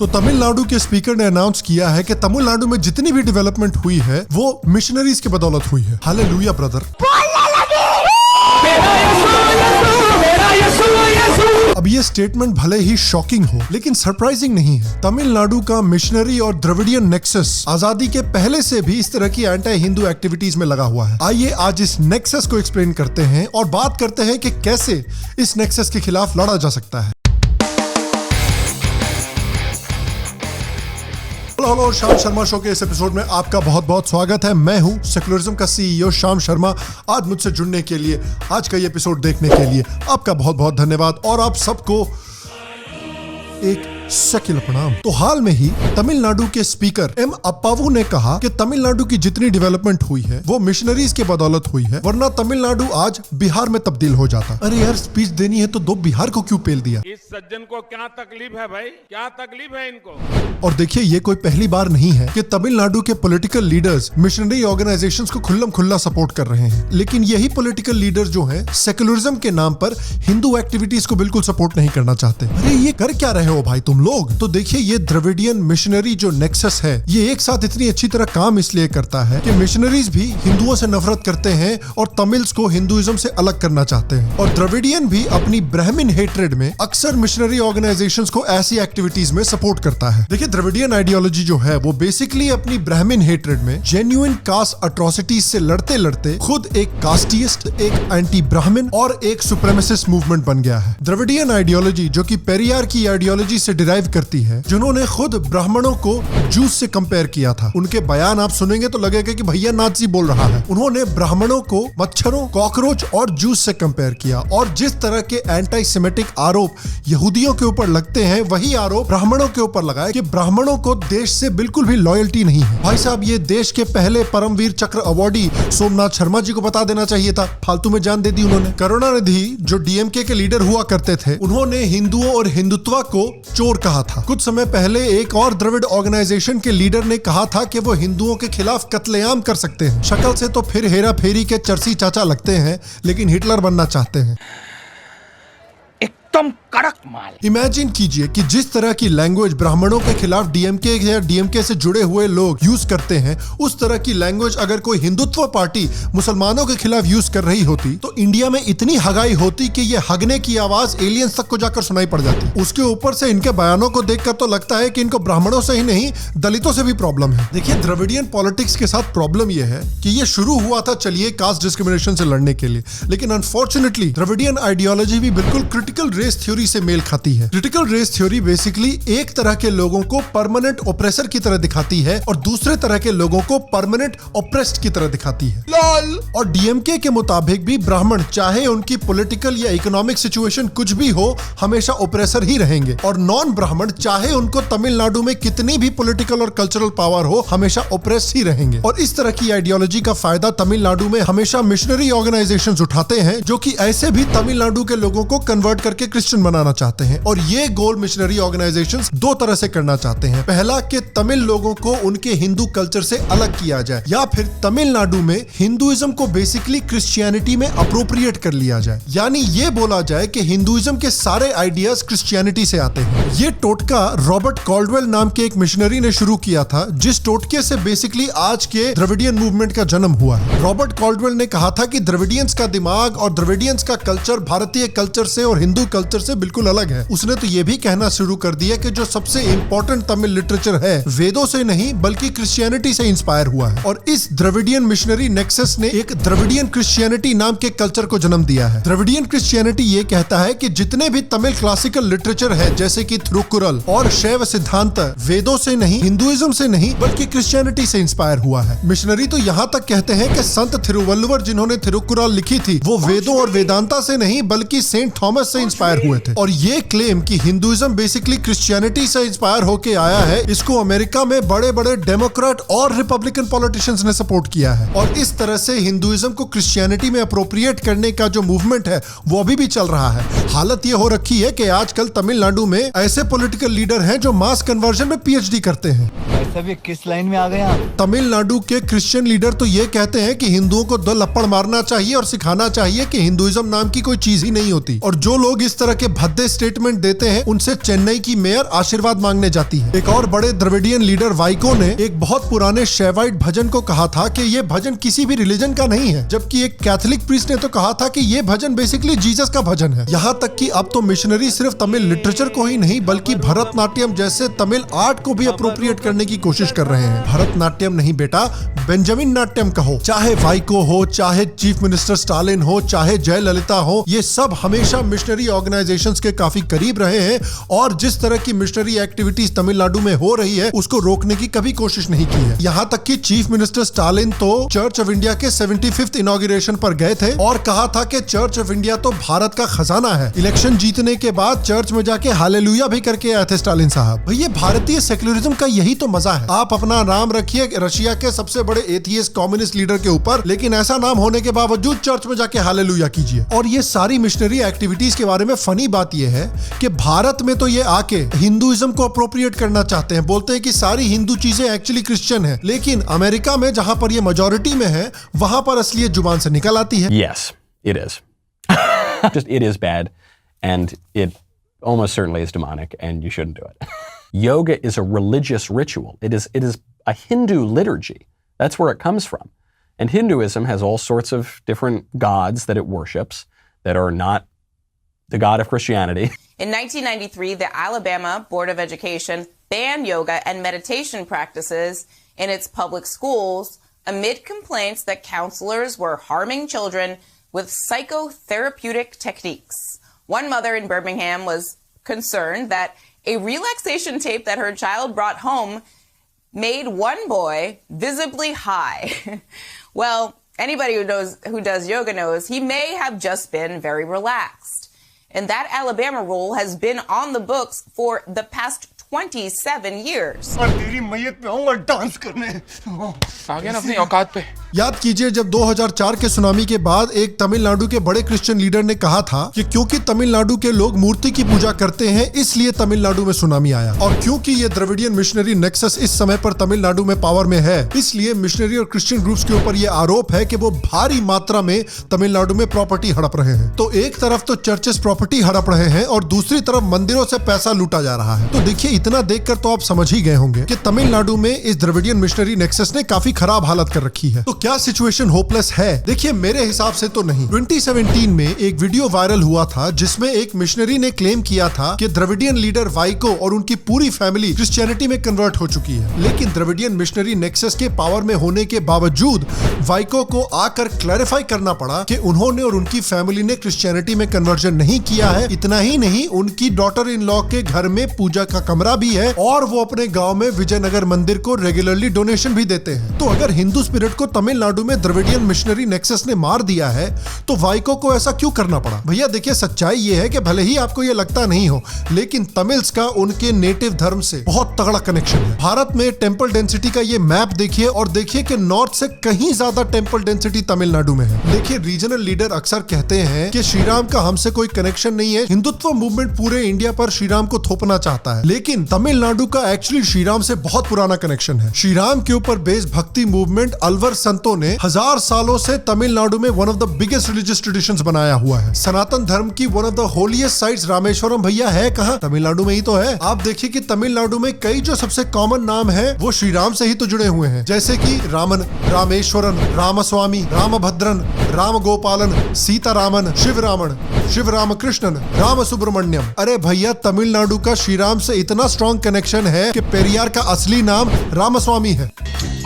तो तमिलनाडु के स्पीकर ने अनाउंस किया है कि तमिलनाडु में जितनी भी डेवलपमेंट हुई है वो मिशनरीज की बदौलत हुई है। Hallelujah brother. अब ये स्टेटमेंट भले ही शॉकिंग हो लेकिन सरप्राइजिंग नहीं है। तमिलनाडु का मिशनरी और द्रविडियन नेक्सस आजादी के पहले से भी इस तरह की एंटी हिंदू एक्टिविटीज में लगा हुआ है। आइए आज इस नेक्सस को एक्सप्लेन करते हैं और बात करते हैं कि कैसे इस नेक्सस के खिलाफ लड़ा जा सकता है। हेलो, शाम शर्मा शो के इस एपिसोड में आपका बहुत बहुत स्वागत है। मैं हूं सेकुलरिज्म का सीईओ शाम शर्मा। आज मुझसे जुड़ने के लिए, आज का ये एपिसोड देखने के लिए आपका बहुत बहुत धन्यवाद और आप सबको एक सेक्युलर प्रणाम। तो हाल में ही तमिलनाडु के स्पीकर एम अप्पावू ने कहा कि तमिलनाडु की जितनी डेवलपमेंट हुई है वो मिशनरीज के बदौलत हुई है, वरना तमिलनाडु आज बिहार में तब्दील हो जाता। अरे यार, स्पीच देनी है तो दो बिहार को क्यों पेल दिया? इस सज्जन को क्या तकलीफ है भाई, क्या तकलीफ है इनको? और देखिए, ये कोई पहली बार नहीं है कि तमिलनाडु के पॉलिटिकल लीडर्स मिशनरी ऑर्गेनाइजेशंस को खुल्लम खुल्ला सपोर्ट कर रहे हैं, लेकिन यही पॉलिटिकल लीडर जो हैं सेकुलरिज्म के नाम पर हिंदू एक्टिविटीज को बिल्कुल सपोर्ट नहीं करना चाहते। अरे ये कर क्या रहे हो भाई तुम लोग? तो देखिए, ये द्रविडियन मिशनरी जो नेक्सस है, ये एक साथ इतनी अच्छी तरह काम इसलिए करता है कि मिशनरीज भी हिंदुओं से नफरत करते हैं और तमिल्स को हिंदुइज्म से अलग करना चाहते हैं, और द्रविडियन भी अपनी ब्राह्मण हेट्रेड में अक्सर मिशनरी ऑर्गेनाइजेशंस को ऐसी एक्टिविटीज में सपोर्ट करता है। देखिए, द्रविडियन आइडियोलॉजी जो है वो बेसिकली अपनी ब्राह्मण हेट्रेड में जेन्युइन कास्ट अट्रोसिटीज से लड़ते लड़ते खुद एक कास्टिस्ट, एक एंटी ब्राह्मण और एक सुप्रेमेसिस्ट मूवमेंट बन गया है। द्रविडियन आइडियोलॉजी जो कि पेरियार की आइडियोलॉजी से डिराइव करती है, जिन्होंने खुद ब्राह्मणों को जूस से कंपेयर किया था। उनके बयान आप सुनेंगे तो लगेगा कि भैया नाज़ी बोल रहा है। उन्होंने ब्राह्मणों को मच्छरों, कॉकरोच और जूस से कंपेयर किया, और जिस तरह के एंटी सेमेटिक आरोप यहूदियों के ऊपर लगते हैं वही आरोप ब्राह्मणों के ऊपर लगाए कि ब्राह्मणों को देश से बिल्कुल भी लॉयल्टी नहीं है। भाई साहब, ये देश के पहले परमवीर चक्र अवार्डी सोमनाथ शर्मा जी को बता देना चाहिए था, फालतू में जान दे दी उन्होंने। करुणानिधि जो डीएमके के लीडर हुआ करते थे, उन्होंने हिंदुओं और हिंदुत्व को चोर कहा था। कुछ समय पहले एक और द्रविड़ ऑर्गेनाइजेशन के लीडर ने कहा था कि वो हिंदुओं के खिलाफ कत्लेआम कर सकते हैं। शक्ल से तो फिर हेरा फेरी के चर्सी चाचा लगते हैं, लेकिन हिटलर बनना चाहते हैं। एकदम कड़क माल। इमेजिन कीजिए कि जिस तरह की लैंग्वेज ब्राह्मणों के खिलाफ डीएमके या डीएमके से जुड़े हुए लोग यूज करते हैं, उस तरह की लैंग्वेज अगर कोई हिंदुत्व पार्टी मुसलमानों के खिलाफ यूज कर रही होती तो इंडिया में इतनी हगाई होती कि ये हगने की आवाज एलियंस तक को जाकर सुनाई पड़ जाती। उसके ऊपर से इनके बयानों को देखकर तो लगता है कि इनको ब्राह्मणों से ही नहीं दलितों से भी प्रॉब्लम है। देखिए, द्रविडियन पॉलिटिक्स के साथ प्रॉब्लम यह है कि ये शुरू हुआ था चलिए कास्ट डिस्क्रिमिनेशन से लड़ने के लिए, लेकिन अनफॉर्चुनेटली द्रविडियन आइडियोलॉजी भी बिल्कुल क्रिटिकल रेस थ्योरी से मेल खाती है। क्रिटिकल रेस थ्योरी बेसिकली एक तरह के लोगों को परमानेंट ओप्रेसर की तरह दिखाती है और दूसरे तरह के लोगों को परमानेंट ओप्रेस्ड की तरह दिखाती है। लॉल। और डीएमके के मुताबिक भी ब्राह्मण, चाहे उनकी पॉलिटिकल या इकोनॉमिक सिचुएशन कुछ भी हो, हमेशा ओप्रेसर ही रहेंगे, और नॉन ब्राह्मण, चाहे उनको तमिलनाडु में कितनी भी पॉलिटिकल और कल्चरल पावर हो, हमेशा ओप्रेस्ड ही रहेंगे। और इस तरह की आइडियोलॉजी का फायदा तमिलनाडु में हमेशा मिशनरी ऑर्गेनाइजेशंस उठाते हैं, जो कि ऐसे भी तमिलनाडु के लोगों को कन्वर्ट करके क्रिश्चियन बनाना चाहते हैं। और ये गोल मिशनरी ऑर्गेनाइजेशंस दो तरह से करना चाहते हैं। पहला कि तमिल लोगों को उनके हिंदू कल्चर से अलग किया जाए, या फिर तमिलनाडु में हिंदुइज्म को बेसिकली क्रिश्चियनिटी में अप्रोप्रिएट कर लिया जाए, यानी ये बोला जाए कि हिंदुइज्म के सारे आइडियाज क्रिश्चियनिटी से आते हैं। ये टोटका रॉबर्ट कॉल्डवेल नाम के एक मिशनरी ने शुरू किया था, जिस टोटके से बेसिकली आज के द्रविडियन मूवमेंट का जन्म हुआ है। रॉबर्ट कॉल्डवेल ने कहा था कि द्रविडियंस का दिमाग और द्रविडियंस का कल्चर भारतीय कल्चर से और हिंदू कल्चर से बिल्कुल अलग है। उसने तो यह भी कहना शुरू कर दिया कि जो सबसे इंपॉर्टेंट तमिल लिटरेचर है वेदों से नहीं बल्कि क्रिश्चियनिटी से इंस्पायर हुआ है। और इस द्रविडियन मिशनरी नेक्सस ने एक द्रविडियन क्रिश्चियनिटी नाम के कल्चर को जन्म दिया है। द्रविडियन क्रिश्चियनिटी ये कहता है कि जितने भी तमिल क्लासिकल लिटरेचर है, जैसे कि थिरुकुरल और शैव सिद्धांत, वेदों से नहीं, हिंदुइज्म से नहीं बल्कि क्रिश्चियनिटी से इंस्पायर हुआ है। मिशनरी तो यहाँ तक कहते हैं कि संत थिरुवल्लुवर जिन्होंने थिरुकुरल लिखी थी, वो वेदों और वेदांता से नहीं बल्कि सेंट थॉमस से इंस्पायर हुए थे। और ये क्लेम कि हिंदुइज्म बेसिकली क्रिश्चियनिटी से इंस्पायर होके आया है, इसको अमेरिका में बड़े बड़े डेमोक्रेट और रिपब्लिकन पॉलिटिशियंस ने सपोर्ट किया है। और इस तरह से हिंदुइज्म को क्रिश्चियनिटी में अप्रोप्रिएट करने का जो मूवमेंट है वो अभी भी चल रहा है। हालत ये हो रखी है कि आजकल तमिलनाडु में ऐसे पॉलिटिकल लीडर हैं जो मास कन्वर्जन में पीएचडी करते हैं। मतलब ये किस लाइन में आ गए आप? तमिलनाडु के क्रिश्चियन लीडर तो ये कहते हैं कि हिंदुओं को 2 लप्पड़ मारना चाहिए और सिखाना चाहिए कि हिंदुइज्म नाम की कोई चीज ही नहीं होती। और जो लोग इस तरह के भद्दे स्टेटमेंट देते हैं उनसे चेन्नई की मेयर आशीर्वाद मांगने जाती है। एक और बड़े द्रविडियन लीडर वाइको ने एक बहुत पुराने शेवाइट भजन को कहा था कि ये भजन किसी भी रिलीजन का नहीं है, जबकि एक कैथोलिक प्रीस्ट ने तो कहा था कि ये भजन बेसिकली जीसस का भजन है। यहाँ तक कि अब तो मिशनरी सिर्फ तमिल लिटरेचर को ही नहीं बल्कि भरतनाट्यम जैसे तमिल आर्ट को भी अप्रोप्रिएट करने की कोशिश कर रहे हैं। भरतनाट्यम नहीं बेटा, बेंजामिन नाट्यम कहो। चाहे वाइको हो, चाहे चीफ मिनिस्टर स्टालिन हो, चाहे जयललिता हो, ये सब हमेशा मिशनरी ऑर्गेनाइजेशंस के काफी करीब रहे हैं और जिस तरह की मिशनरी एक्टिविटीज तमिलनाडु में हो रही है उसको रोकने की कभी कोशिश नहीं की है। यहाँ तक कि चीफ मिनिस्टर स्टालिन तो चर्च ऑफ इंडिया के 75th इनॉग्रेशन पर गए थे और कहा था कि चर्च ऑफ इंडिया तो भारत का खजाना है। इलेक्शन जीतने के बाद चर्च में जाके हालेलुया भी करके आए थे स्टालिन साहब। भैया भारतीय सेक्युलरिज्म का यही तो मजा है। आप अपना नाम रखिए रशिया के सबसे बड़े एथियस्ट कम्युनिस्ट लीडर के ऊपर, लेकिन ऐसा नाम होने के बावजूद चर्च में जाके हालेलुया कीजिए। और ये सारी मिशनरी एक्टिविटीज के बारे में फनी बात ये है कि भारत में तो ये आके हिंदुइज्म को अप्रोप्रिएट करना चाहते हैं, बोलते हैं कि सारी हिंदू चीजें एक्चुअली क्रिश्चियन है, लेकिन अमेरिका में जहां पर ये मेजॉरिटी में है वहां पर असलियत जुबान से निकल आती है। Yes, it is. Just it is bad, and it almost certainly is demonic, and you shouldn't do it. Yoga is a religious ritual. It is a Hindu liturgy. That's where it comes from. And Hinduism has all sorts of different gods that it worships that are not the God of Christianity. In 1993, the Alabama Board of Education banned yoga and meditation practices in its public schools amid complaints that counselors were harming children with psychotherapeutic techniques. One mother in Birmingham was concerned that a relaxation tape that her child brought home made one boy visibly high. Well, anybody who does yoga knows he may have just been very relaxed. And that Alabama rule has been on the books for the past 27 years. और तेरी मैयत पे आऊंगा dance करने। आ गया ना अपनी औकात पे। याद कीजिए जब 2004 के सुनामी के बाद एक तमिलनाडु के बड़े क्रिश्चियन लीडर ने कहा था कि क्योंकि तमिलनाडु के लोग मूर्ति की पूजा करते हैं इसलिए तमिलनाडु में सुनामी आया, और क्योंकि ये द्रविडियन मिशनरी नेक्सस इस समय पर तमिलनाडु में पावर में है इसलिए मिशनरी और क्रिश्चियन ग्रुप्स के ऊपर ये आरोप है कि वो भारी मात्रा में तमिलनाडु में प्रॉपर्टी हड़प रहे हैं। तो एक तरफ तो चर्चेस प्रॉपर्टी हड़प रहे हैं और दूसरी तरफ मंदिरों से पैसा लूटा जा रहा है। तो देखिए इतना देखकर तो आप समझ ही गए होंगे कि तमिलनाडु में इस द्रविडियन मिशनरी नेक्सस ने काफी खराब हालत कर रखी है। तो क्या सिचुएशन होपलेस है? देखिए मेरे हिसाब से तो नहीं। 2017 में एक वीडियो वायरल हुआ था जिसमें एक मिशनरी ने क्लेम किया था कि द्रविडियन लीडर वाइको और उनकी पूरी फैमिली क्रिश्चियनिटी में कन्वर्ट हो चुकी है, लेकिन द्रविडियन मिशनरी नेक्सस के पावर में होने के बावजूद वाइको को आकर क्लैरिफाई करना पड़ा कि उन्होंने और उनकी फैमिली ने क्रिश्चियनिटी में कन्वर्जन नहीं किया है। इतना ही नहीं, उनकी डॉटर इन लॉ के घर में पूजा का कमरा भी है और वो अपने गांव में विजयनगर मंदिर को रेगुलरली डोनेशन भी देते हैं। तो अगर हिंदू स्पिरिट को तमिलनाडु में द्रविडियन मिशनरी नेक्सस ने मार दिया है तो वाइको को ऐसा क्यों करना पड़ा? भैया देखिए सच्चाई ये है कि भले ही आपको ये लगता नहीं हो, लेकिन तमिल्स का उनके नेटिव धर्म से बहुत तगड़ा कनेक्शन है। भारत में टेंपल डेंसिटी का ये मैप देखिए और देखिए कि नॉर्थ से कहीं ज्यादा टेंपल डेंसिटी तमिलनाडु में है। देखिए रीजनल लीडर अक्सर कहते हैं कि श्री राम का हमसे कोई कनेक्शन नहीं है, हिंदुत्व मूवमेंट पूरे इंडिया पर श्री राम को थोपना चाहता है, लेकिन तमिलनाडु का एक्चुअली श्री राम से बहुत पुराना कनेक्शन है। श्री राम के ऊपर बेस्ड भक्ति मूवमेंट अलवर संतों ने 1000 सालों से तमिलनाडु में one of the biggest religious traditions बनाया हुआ है। सनातन धर्म की one of the holiest sites Rameswaram भैया है कहां? तमिलनाडु में ही तो है। आप देखिए कि तमिलनाडु में कई जो सबसे कॉमन नाम है वो श्री राम से ही तो जुड़े हुए हैं, जैसे कि रामन, रामेश्वरन, रामस्वामी, रामभद्रन, राम गोपालन, सीतारामन, शिव रामकृष्णन, राम सुब्रमण्यम। अरे भैया तमिलनाडु का श्री राम से इतना स्ट्रॉन्ग कनेक्शन है कि पेरियार का असली नाम रामस्वामी है।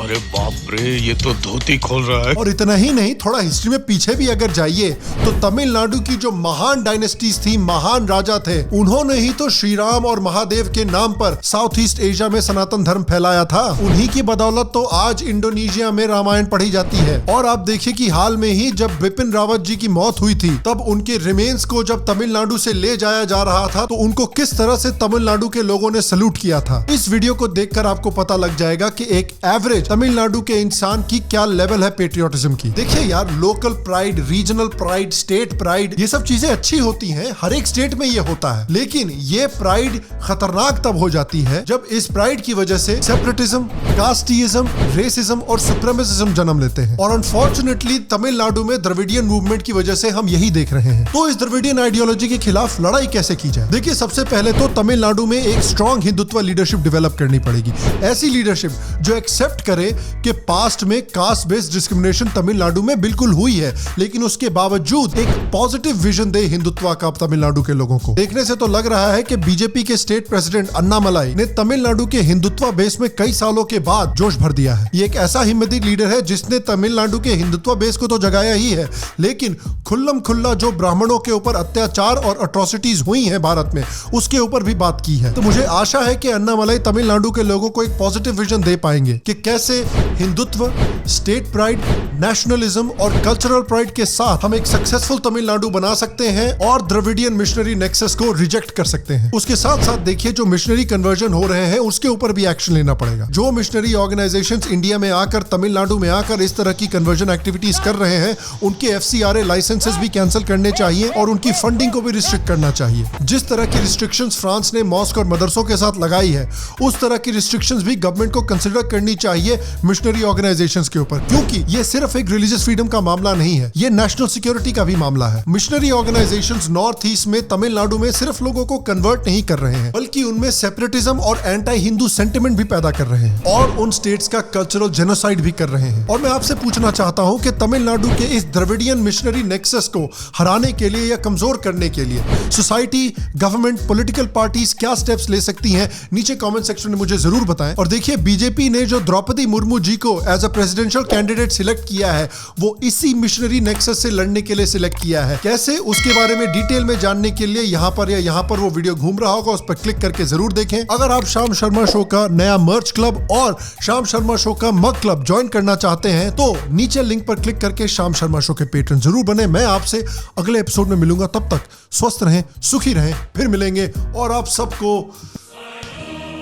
अरे बाप रे, ये तो धोती खोल रहा है। और इतना ही नहीं, थोड़ा हिस्ट्री में पीछे भी अगर जाइए तो तमिलनाडु की जो महान डायनेस्टीज थी, महान राजा थे, उन्होंने ही तो श्री राम और महादेव के नाम पर साउथ ईस्ट एशिया में सनातन धर्म फैलाया था। उन्हीं की बदौलत तो आज इंडोनेशिया में रामायण पढ़ी जाती है। और आप देखिए कि हाल में ही जब बिपिन रावत जी की मौत हुई थी तब उनके रिमेन्स को जब तमिलनाडु से ले जाया जा रहा था तो उनको किस तरह से तमिलनाडु के लोगों ने सल्यूट किया था। इस वीडियो को देखकर आपको पता लग जाएगा कि एक एवरेज तमिलनाडु के इंसान की क्या लेवल है पेट्रियोटिज्म की। देखिए यार, local pride, regional pride, state pride, ये सब चीजें अच्छी होती हैं, हर एक स्टेट में ये होता है, लेकिन ये प्राइड खतरनाक तब हो जाती है जब इस प्राइड की वजह से सेपरेटिज्म, कास्टिज्म, रेसिज्म और सुप्रीमेसिज्म जन्म लेते हैं। और अनफॉर्चुनेटली तमिलनाडु में द्रविडियन मूवमेंट की वजह से हम यही देख रहे हैं। तो इस द्रविडियन आइडियोलॉजी के खिलाफ लड़ाई कैसे की जाए? देखिए, सबसे पहले तो तमिलनाडु में एक स्ट्रॉन्ग हिंदुत्व लीडरशिप डेवलप करनी पड़ेगी। ऐसी लीडरशिप जो एक्सेप्ट करे कि पास्ट में कास्ट बेस्ड डिस्क्रिमिनेशन तमिलनाडु में बिल्कुल हुई है, लेकिन उसके बावजूद एक पॉजिटिव विजन दे हिंदुत्व का तमिलनाडु के लोगों को। देखने से तो लग रहा है कि बीजेपी के स्टेट प्रेसिडेंट अन्नामलाई ने तमिलनाडु के हिंदुत्व बेस में कई सालों के बाद जोश भर दिया है। ये एक ऐसा हिम्मती लीडर है जिसने तमिलनाडु के हिंदुत्व बेस को तो जगाया ही है, लेकिन खुल्लम खुल्ला जो ब्राह्मणों के ऊपर अत्याचार और अट्रॉसिटीज हुई हैं भारत में, उसके ऊपर भी बात की है। तो मुझे आशा है कि अन्नामलाई तमिलनाडु के लोगों को एक पॉजिटिव विजन दे पाएंगे कि कैसे हिंदुत्व, स्टेट प्राइड, नेशनलिज्म और कल्चरल प्राइड के साथ हम एक सक्सेसफुल तमिलनाडु बना सकते हैं और द्रविडियन मिशनरी नेक्सस को रिजेक्ट कर सकते हैं। उसके साथ साथ देखिए, जो मिशनरी कन्वर्जन हो रहे हैं उसके ऊपर भी एक्शन लेना पड़ेगा। जो मिशनरी ऑर्गेनाइजेशंस इंडिया में आकर, तमिलनाडु में आकर इस तरह की कन्वर्जन एक्टिविटीज कर रहे हैं, उनके FCRA लाइसेंसेस भी कैंसिल करने चाहिए और उनकी फंडिंग को भी रिस्ट्रिक्ट करना चाहिए। जिस तरह की रिस्ट्रिक्शंस फ्रांस ने मॉस्क और मदरसों के साथ लगाई है, उस तरह की रिस्ट्रिक्शंस भी गवर्नमेंट को कंसिडर करनी चाहिए मिशनरी ऑर्गेनाइजेशंस के ऊपर, क्योंकि ये सिर्फ एक रिलीजियस फ्रीडम का मामला नहीं है, ये नेशनल सिक्योरिटी का भी मामला है। मिशनरी ऑर्गेनाइजेशंस नॉर्थ ईस्ट में, तमिलनाडु में सिर्फ लोगों को कन्वर्ट नहीं कर रहे हैं, बल्कि उनमें सेपरेटिज्म और एंटी हिंदू सेंटिमेंट भी पैदा कर रहे हैं और उन स्टेट्स का कल्चरल जेनोसाइड भी कर रहे हैं। और मैं आपसे पूछना चाहता हूं कि तमिलनाडु के इस द्रविडियन मिशनरी नेक्सस को हराने के लिए या कमजोर करने के लिए सोसाइटी, गवर्नमेंट, पॉलिटिकल पार्टीज क्या स्टेप्स ले सकती हैं? नीचे कमेंट सेक्शन में मुझे जरूर बताएं। और देखिए, बीजेपी ने जो द्रौपदी मुर्मू जी को as a presidential candidate select किया है, वो इसी मिशनरी नेक्सस से लड़ने के लिए सिलेक्ट किया है। कैसे, उसके बारे में डिटेल में जानने के लिए यहाँ पर या यहाँ पर वो वीडियो घूम रहा होगा, उस पर क्लिक करके जरूर देखें। अगर आप श्याम शर्मा शो का नया मर्च क्लब और श्याम शर्मा शो का मग क्लब ज्वाइन करना चाहते हैं तो नीचे लिंक पर क्लिक करके श्याम शर्मा शो के पेट्रन जरूर बने। मैं आपसे अगले एपिसोड में मिलूंगा, तब तक स्वस्थ रहें, सुखी रहें, फिर मिलेंगे। और आप सबको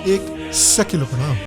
एक सेक्युलर प्रणाम।